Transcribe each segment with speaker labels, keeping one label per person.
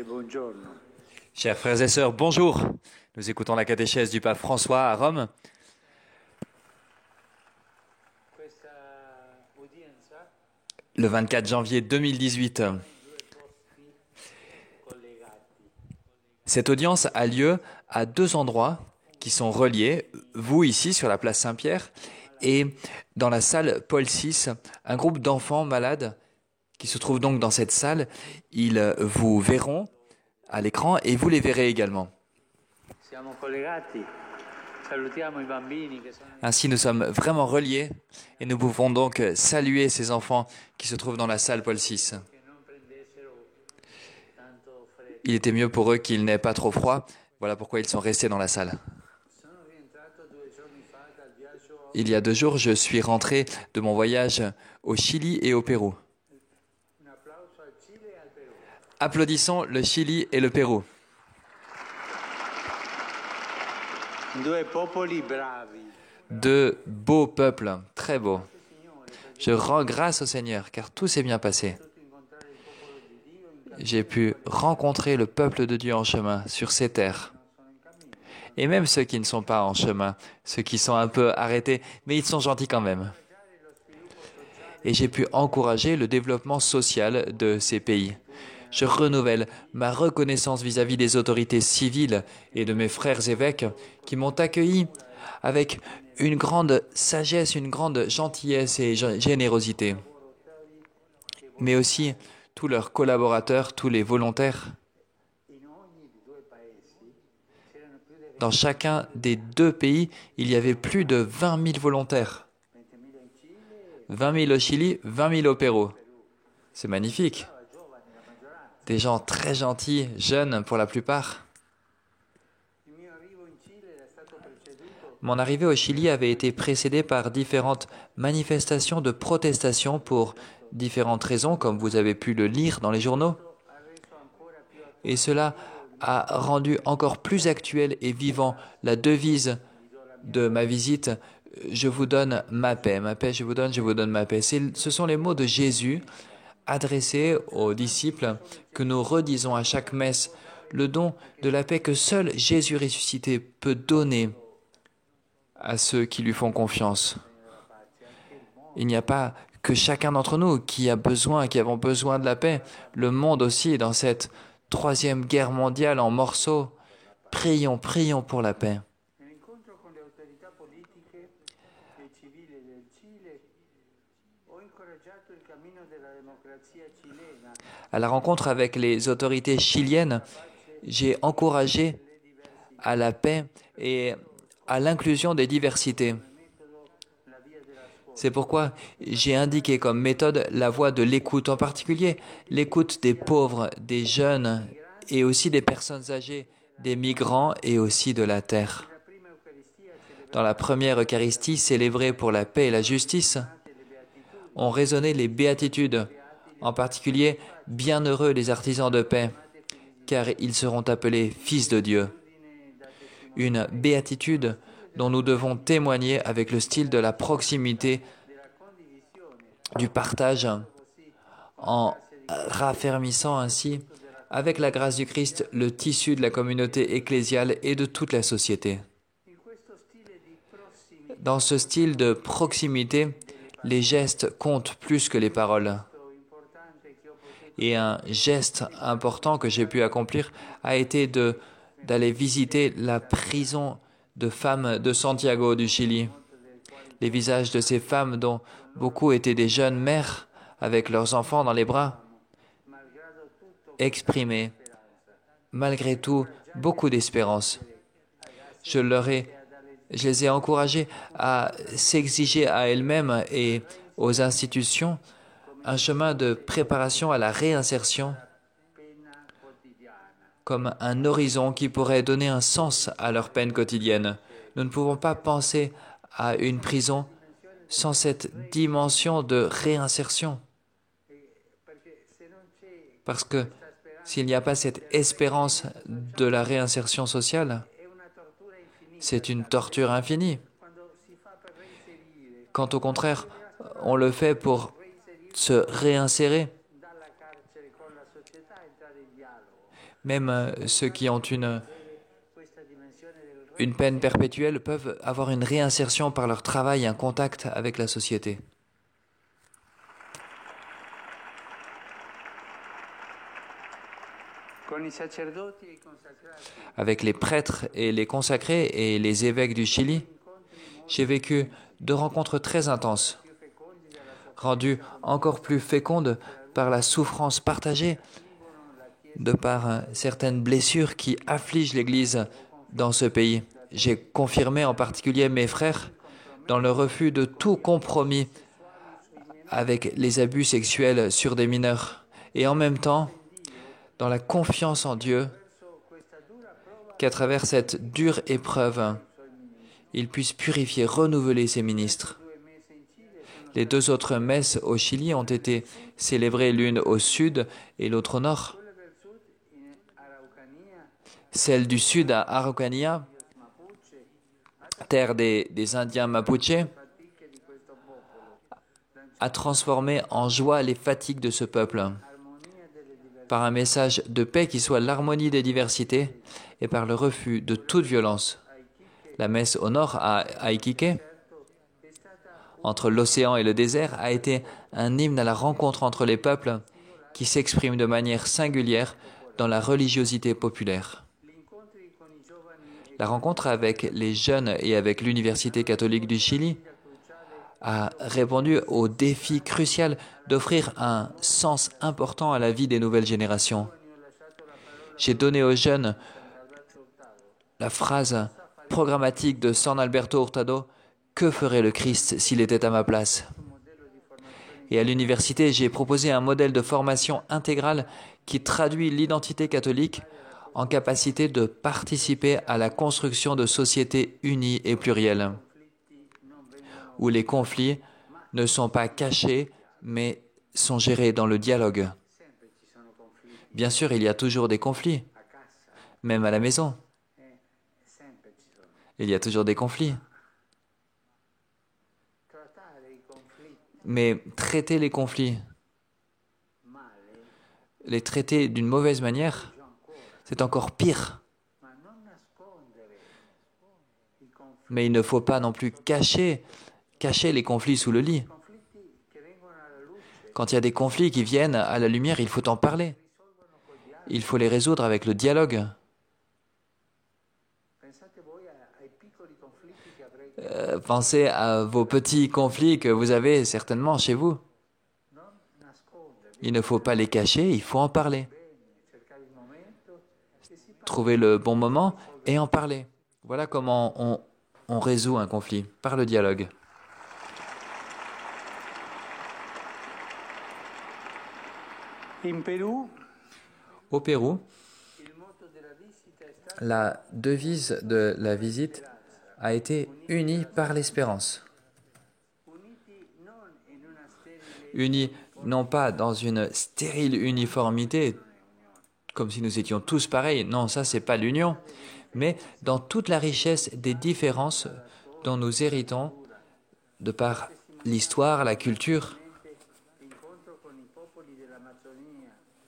Speaker 1: buongiorno.
Speaker 2: Chers frères et sœurs, bonjour. Nous écoutons la catéchèse du pape François à Rome. Le 24 janvier 2018. Cette audience a lieu à deux endroits qui sont reliés. Vous ici sur la place Saint-Pierre et dans la salle Paul VI, un groupe d'enfants malades qui se trouve donc dans cette salle. Ils vous verront à l'écran et vous les verrez également. Ainsi, nous sommes vraiment reliés et nous pouvons donc saluer ces enfants qui se trouvent dans la salle Paul VI. Il était mieux pour eux qu'ils n'aient pas trop froid. Voilà pourquoi ils sont restés dans la salle. Il y a 2 jours, je suis rentré de mon voyage au Chili et au Pérou. Applaudissons le Chili et le Pérou. Deux beaux peuples, très beaux. Je rends grâce au Seigneur, car tout s'est bien passé. J'ai pu rencontrer le peuple de Dieu en chemin, sur ces terres. Et même ceux qui ne sont pas en chemin, ceux qui sont un peu arrêtés, mais ils sont gentils quand même. Et j'ai pu encourager le développement social de ces pays. Je renouvelle ma reconnaissance vis-à-vis des autorités civiles et de mes frères évêques qui m'ont accueilli avec une grande sagesse, une grande gentillesse et générosité. Mais aussi tous leurs collaborateurs, tous les volontaires. Dans chacun des 2 pays, il y avait plus de 20 000 volontaires. 20 000 au Chili, 20 000 au Pérou. C'est magnifique. Des gens très gentils, jeunes pour la plupart. Mon arrivée au Chili avait été précédée par différentes manifestations de protestation pour différentes raisons, comme vous avez pu le lire dans les journaux. Et cela a rendu encore plus actuel et vivant la devise de ma visite. Je vous donne ma paix, je vous donne ma paix. Ce sont les mots de Jésus adressés aux disciples que nous redisons à chaque messe, le don de la paix que seul Jésus ressuscité peut donner à ceux qui lui font confiance. Il n'y a pas que chacun d'entre nous qui avons besoin de la paix. Le monde aussi, dans cette 3e guerre mondiale en morceaux. Prions pour la paix. À la rencontre avec les autorités chiliennes, j'ai encouragé à la paix et à l'inclusion des diversités. C'est pourquoi j'ai indiqué comme méthode la voie de l'écoute, en particulier l'écoute des pauvres, des jeunes et aussi des personnes âgées, des migrants et aussi de la terre. Dans la première Eucharistie célébrée pour la paix et la justice, ont résonné les béatitudes, en particulier « Bienheureux les artisans de paix, car ils seront appelés fils de Dieu ». Une béatitude dont nous devons témoigner avec le style de la proximité, du partage, en raffermissant ainsi, avec la grâce du Christ, le tissu de la communauté ecclésiale et de toute la société. Dans ce style de proximité, les gestes comptent plus que les paroles. Et un geste important que j'ai pu accomplir a été d'aller visiter la prison de femmes de Santiago du Chili. Les visages de ces femmes, dont beaucoup étaient des jeunes mères avec leurs enfants dans les bras, exprimaient malgré tout beaucoup d'espérance. Je les ai encouragés à s'exiger à elles-mêmes et aux institutions un chemin de préparation à la réinsertion comme un horizon qui pourrait donner un sens à leur peine quotidienne. Nous ne pouvons pas penser à une prison sans cette dimension de réinsertion. Parce que s'il n'y a pas cette espérance de la réinsertion sociale, c'est une torture infinie. Quand au contraire, on le fait pour se réinsérer, Même ceux qui ont une peine perpétuelle peuvent avoir une réinsertion par leur travail, un contact avec la société. Avec les prêtres et les consacrés et les évêques du Chili, j'ai vécu 2 rencontres très intenses, rendues encore plus fécondes par la souffrance partagée, de par certaines blessures qui affligent l'Église dans ce pays. J'ai confirmé en particulier mes frères dans le refus de tout compromis avec les abus sexuels sur des mineurs et en même temps dans la confiance en Dieu qu'à travers cette dure épreuve, il puisse purifier, renouveler ses ministres. Les 2 autres messes au Chili ont été célébrées l'une au sud et l'autre au nord. Celle du sud à Araucanía, terre des Indiens Mapuche, a transformé en joie les fatigues de ce peuple, par un message de paix qui soit l'harmonie des diversités et par le refus de toute violence. La messe au nord à Iquique, entre l'océan et le désert, a été un hymne à la rencontre entre les peuples qui s'exprime de manière singulière dans la religiosité populaire. La rencontre avec les jeunes et avec l'Université catholique du Chili a répondu au défi crucial d'offrir un sens important à la vie des nouvelles générations. J'ai donné aux jeunes la phrase programmatique de San Alberto Hurtado « Que ferait le Christ s'il était à ma place ?» Et à l'université, j'ai proposé un modèle de formation intégrale qui traduit l'identité catholique en capacité de participer à la construction de sociétés unies et plurielles, où les conflits ne sont pas cachés, mais sont gérés dans le dialogue. Bien sûr, il y a toujours des conflits, même à la maison. Il y a toujours des conflits. Mais traiter les conflits, les traiter d'une mauvaise manière, c'est encore pire. Mais il ne faut pas non plus cacher les conflits sous le lit. Quand il y a des conflits qui viennent à la lumière, il faut en parler. Il faut les résoudre avec le dialogue. Pensez à vos petits conflits que vous avez certainement chez vous. Il ne faut pas les cacher, il faut en parler. Trouver le bon moment et en parler. Voilà comment on résout un conflit, par le dialogue. Au Pérou, la devise de la visite a été « unis par l'espérance ». Unis non pas dans une stérile uniformité, comme si nous étions tous pareils, non, ça c'est pas l'union, mais dans toute la richesse des différences dont nous héritons de par l'histoire, la culture.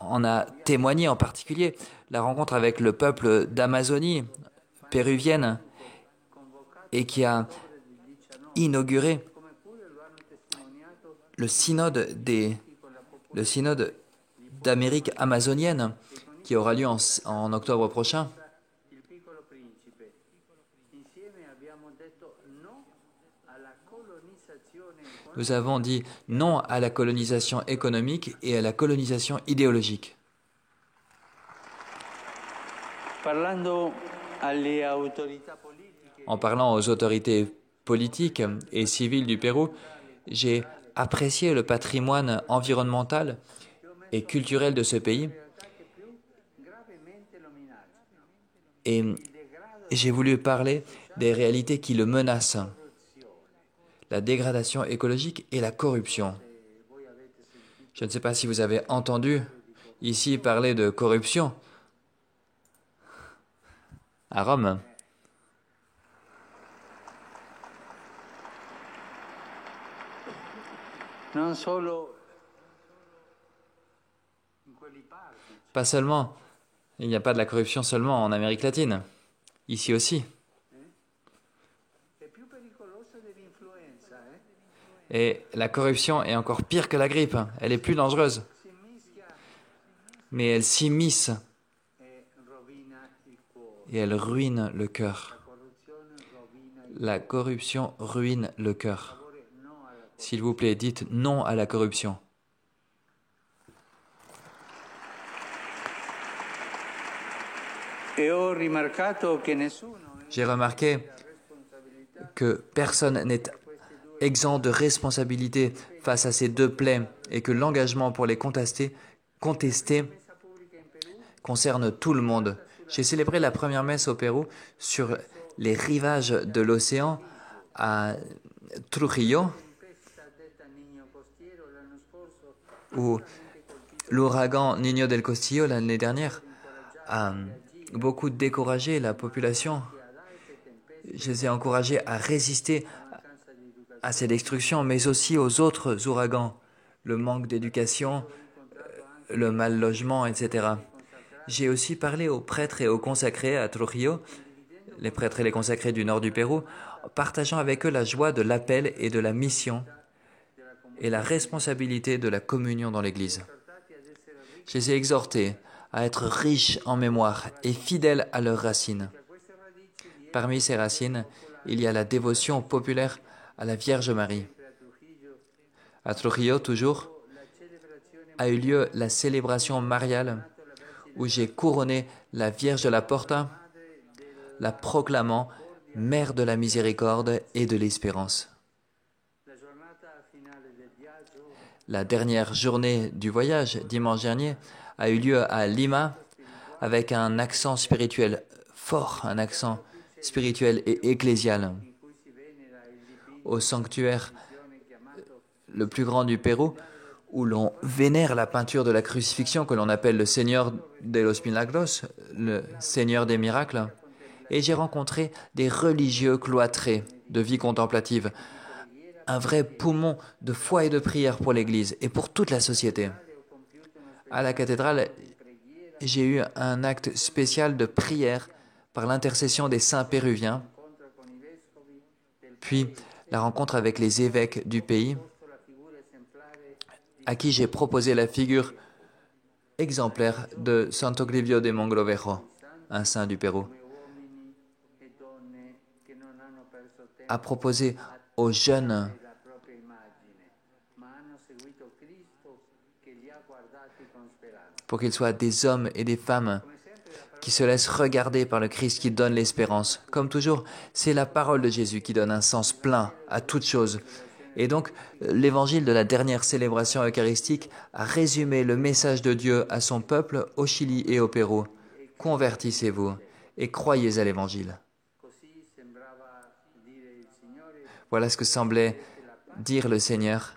Speaker 2: On a témoigné en particulier la rencontre avec le peuple d'Amazonie péruvienne et qui a inauguré le synode d'Amérique amazonienne qui aura lieu en octobre prochain. Nous avons dit non à la colonisation économique et à la colonisation idéologique. En parlant aux autorités politiques et civiles du Pérou, j'ai apprécié le patrimoine environnemental et culturel de ce pays et j'ai voulu parler des réalités qui le menacent, la dégradation écologique et la corruption. Je ne sais pas si vous avez entendu ici parler de corruption à Rome. Pas seulement Il n'y a pas de la corruption seulement en Amérique latine, ici aussi. Et la corruption est encore pire que la grippe, elle est plus dangereuse. Mais elle s'immisce et elle ruine le cœur. La corruption ruine le cœur. S'il vous plaît, dites non à la corruption. J'ai remarqué que personne n'est exempt de responsabilité face à ces deux plaies et que l'engagement pour les contester concerne tout le monde. J'ai célébré la première messe au Pérou sur les rivages de l'océan à Trujillo, où l'ouragan Niño del Castillo l'année dernière a beaucoup découragé la population. Je les ai encouragés à résister à ces destructions, mais aussi aux autres ouragans, le manque d'éducation, le mal logement, etc. J'ai aussi parlé aux prêtres et aux consacrés à Trujillo, les prêtres et les consacrés du nord du Pérou, partageant avec eux la joie de l'appel et de la mission et la responsabilité de la communion dans l'Église. Je les ai exhortés à être riches en mémoire et fidèles à leurs racines. Parmi ces racines, il y a la dévotion populaire à la Vierge Marie. À Trujillo, toujours, a eu lieu la célébration mariale où j'ai couronné la Vierge de la Porta, la proclamant Mère de la miséricorde et de l'espérance. La dernière journée du voyage, dimanche dernier, a eu lieu à Lima avec un accent spirituel fort, un accent spirituel et ecclésial. Au sanctuaire le plus grand du Pérou, où l'on vénère la peinture de la crucifixion que l'on appelle le Seigneur de los Milagros, le Seigneur des miracles. Et j'ai rencontré des religieux cloîtrés de vie contemplative, un vrai poumon de foi et de prière pour l'Église et pour toute la société. À la cathédrale, j'ai eu un acte spécial de prière par l'intercession des saints péruviens, puis la rencontre avec les évêques du pays, à qui j'ai proposé la figure exemplaire de Sant'Oglivio de Mogrovejo, un saint du Pérou, à proposer aux jeunes pour qu'ils soient des hommes et des femmes qui se laissent regarder par le Christ qui donne l'espérance. Comme toujours, c'est la parole de Jésus qui donne un sens plein à toute chose. Et donc, l'évangile de la dernière célébration eucharistique a résumé le message de Dieu à son peuple au Chili et au Pérou. Convertissez-vous et croyez à l'évangile. Voilà ce que semblait dire le Seigneur.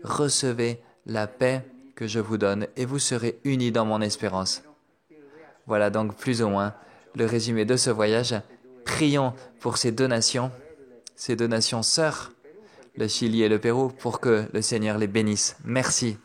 Speaker 2: Recevez la paix que je vous donne et vous serez unis dans mon espérance. Voilà donc plus ou moins le résumé de ce voyage. Prions pour ces deux nations sœurs, le Chili et le Pérou, pour que le Seigneur les bénisse. Merci.